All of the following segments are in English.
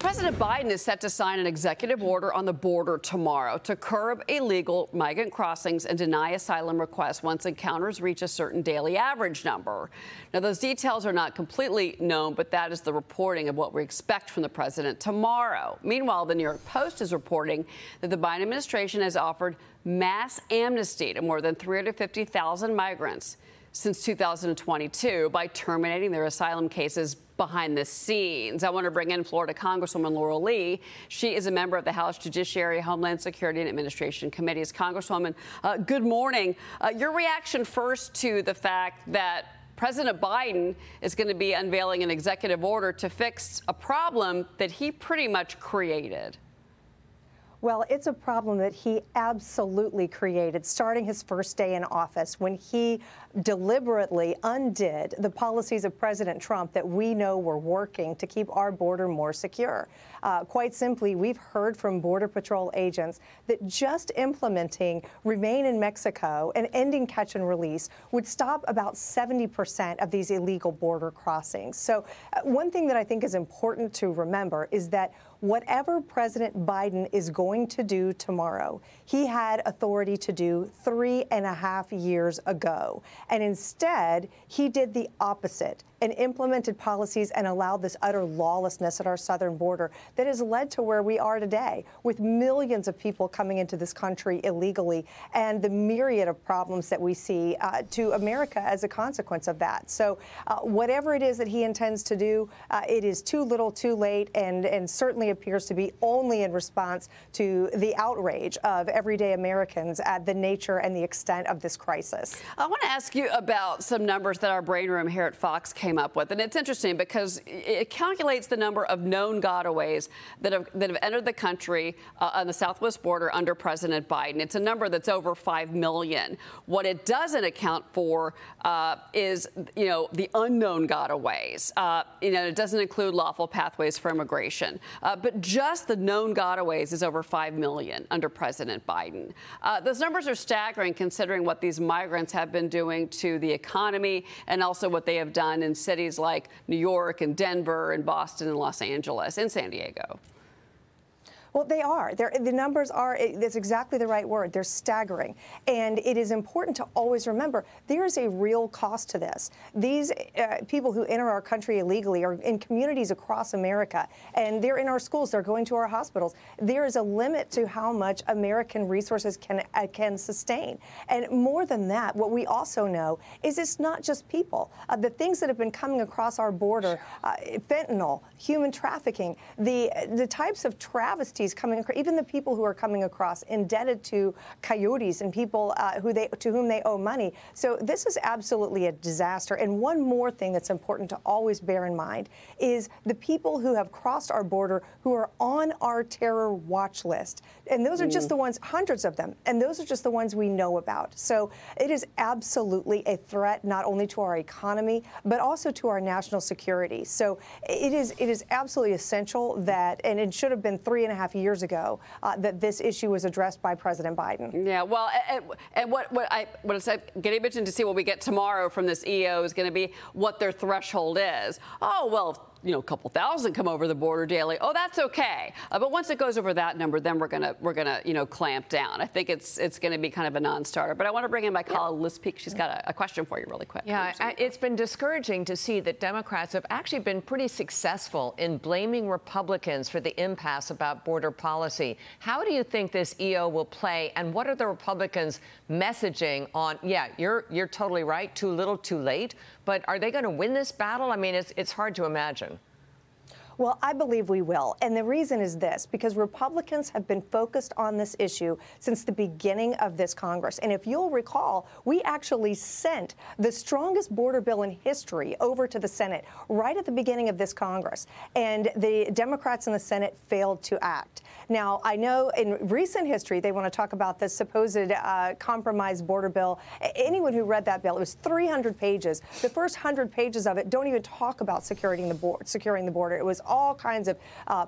President Biden is set to sign an executive order on the border tomorrow to curb illegal migrant crossings and deny asylum requests once encounters reach a certain daily average number. Now, those details are not completely known, but that is the reporting of what we expect from the president tomorrow. Meanwhile, the New York Post is reporting that the Biden administration has offered mass amnesty to more than 350,000 migrants since 2022 by terminating their asylum cases behind the scenes. I want to bring in Florida Congresswoman Laurel Lee. She is a member of the House Judiciary, Homeland Security, and Administration Committees. Congresswoman, good morning. Your reaction first to the fact that President Biden is going to be unveiling an executive order to fix a problem that he pretty much created. Well, it's a problem that he absolutely created, starting his first day in office, when he deliberately undid the policies of President Trump that we know were working to keep our border more secure. Quite simply, we've heard from Border Patrol agents that just implementing Remain in Mexico and ending catch and release would stop about 70% of these illegal border crossings. So one thing that I think is important to remember is that whatever President Biden is going to do tomorrow, he had authority to do 3.5 years ago. And instead, he did the opposite and implemented policies and allowed this utter lawlessness at our southern border that has led to where we are today, with millions of people coming into this country illegally and the myriad of problems that we see to America as a consequence of that. So whatever it is that he intends to do, it is too little, too late, and certainly appears to be only in response to the outrage of everyday Americans at the nature and the extent of this crisis. I want to ask you about some numbers that our brain room here at Fox came up with. And it's interesting because it calculates the number of known gotaways that have entered the country on the southwest border under President Biden. It's a number that's over 5 million. What it doesn't account for is, the unknown gotaways. It doesn't include lawful pathways for immigration. But just the known gotaways is over 5 million under President Biden. Those numbers are staggering considering what these migrants have been doing to the economy and also what they have done in cities like New York and Denver and Boston and Los Angeles and San Diego. Well, they are. The numbers are, that's exactly the right word. They're staggering. And it is important to always remember there is a real cost to this. These people who enter our country illegally are in communities across America, and they're in our schools. They're going to our hospitals. There is a limit to how much American resources can sustain. And more than that, what we also know is it's not just people. The things that have been coming across our border, fentanyl, human trafficking, the types of travesties coming across, even the people who are coming across indebted to coyotes and people to whom they owe money. So this is absolutely a disaster. And one more thing that's important to always bear in mind is the people who have crossed our border who are on our terror watch list. And those are just the ones, hundreds of them, and those are just the ones we know about. So it is absolutely a threat not only to our economy, but also to our national security. So it is absolutely essential that, and it should have been 3.5 years ago, that this issue was addressed by President Biden. Yeah, well, and what it's getting mentioned to see what we get tomorrow from this EO is going to be what their threshold is. Oh, well, a couple thousand come over the border daily. Oh, that's okay. But once it goes over that number, then we're gonna clamp down. I think it's going to be kind of a non-starter. But I want to bring in my colleague Liz Peek. She's got a question for you really quick. Yeah, it's been discouraging to see that Democrats have actually been pretty successful in blaming Republicans for the impasse about border policy. How do you think this EO will play, and what are the Republicans messaging on? Yeah, you're totally right. Too little, too late. But are they going to win this battle? I mean, it's hard to imagine. Well, I believe we will. And the reason is this, because Republicans have been focused on this issue since the beginning of this Congress. And if you'll recall, we actually sent the strongest border bill in history over to the Senate right at the beginning of this Congress. And the Democrats in the Senate failed to act. Now, I know in recent history they want to talk about the supposed compromise border bill. Anyone who read that bill, it was 300 pages. The first 100 pages of it don't even talk about securing the border. It was all kinds of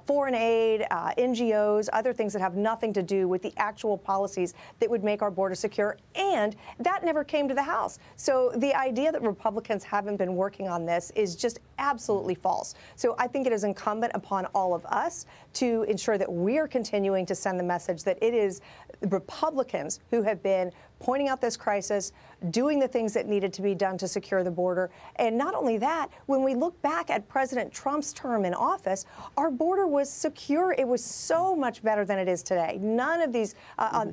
foreign aid, NGOs, other things that have nothing to do with the actual policies that would make our border secure, and that never came to the House. So the idea that Republicans haven't been working on this is just absolutely false. So I think it is incumbent upon all of us to ensure that we are continuing to send the message that it is Republicans who have been pointing out this crisis, doing the things that needed to be done to secure the border. And not only that, when we look back at President Trump's term in office, our border was secure. It was so much better than it is today. None of these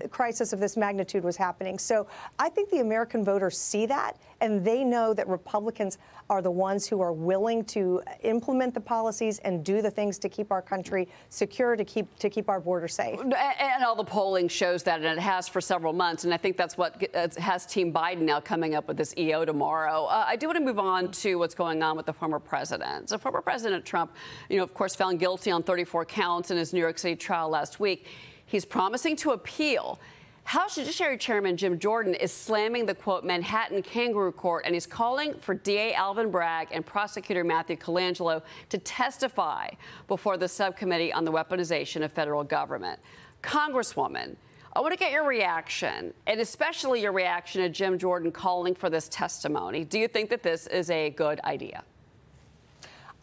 crises of this magnitude was happening. So I think the American voters see that, and they know that Republicans are the ones who are willing to implement the policies and do the things to keep our country secure, to keep our border safe. And all the polling shows that, and it has for several months. And I think that's what has Team Biden now coming up with this EO tomorrow. I do want to move on to what's going on with the former president. So former President Trump, of course, found guilty on 34 counts in his New York City trial last week. He's promising to appeal. House Judiciary Chairman Jim Jordan is slamming the, quote, Manhattan Kangaroo Court, and he's calling for DA Alvin Bragg and prosecutor Matthew Colangelo to testify before the subcommittee on the weaponization of federal government. Congresswoman, I want to get your reaction, and especially your reaction to Jim Jordan calling for this testimony. Do you think that this is a good idea?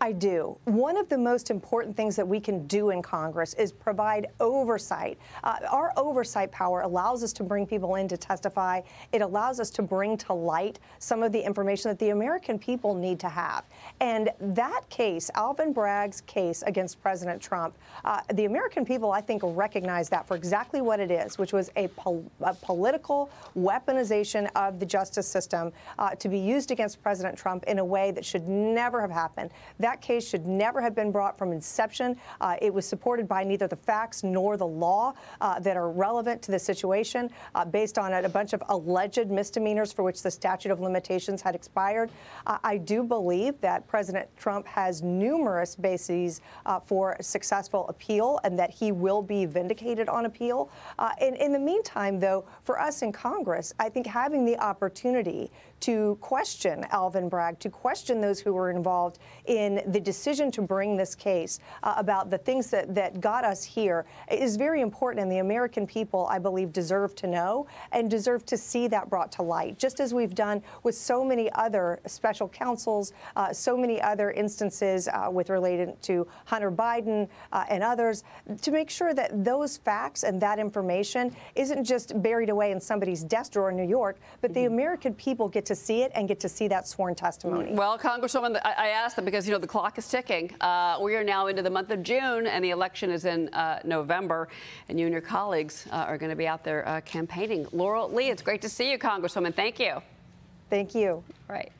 I do. One of the most important things that we can do in Congress is provide oversight. Our oversight power allows us to bring people in to testify. It allows us to bring to light some of the information that the American people need to have. And that case, Alvin Bragg's case against President Trump, the American people, I think, recognize that for exactly what it is, which was a political weaponization of the justice system to be used against President Trump in a way that should never have happened. That case should never have been brought from inception. It was supported by neither the facts nor the law that are relevant to the situation, based on a bunch of alleged misdemeanors for which the statute of limitations had expired. I do believe that President Trump has numerous bases for successful appeal, and that he will be vindicated on appeal. In the meantime, though, for us in Congress, I think having the opportunity to question Alvin Bragg, to question those who were involved in the decision to bring this case about the things that got us here is very important. And the American people, I believe, deserve to know and deserve to see that brought to light, just as we've done with so many other special counsels, so many other instances with related to Hunter Biden and others, to make sure that those facts and that information isn't just buried away in somebody's desk drawer in New York, but the American people get to see it and get to see that sworn testimony. Well, Congresswoman, I asked them because, the clock is ticking. We are now into the month of June, and the election is in November, and you and your colleagues are going to be out there campaigning. Laurel Lee, it's great to see you, Congresswoman. Thank you. Thank you. Right.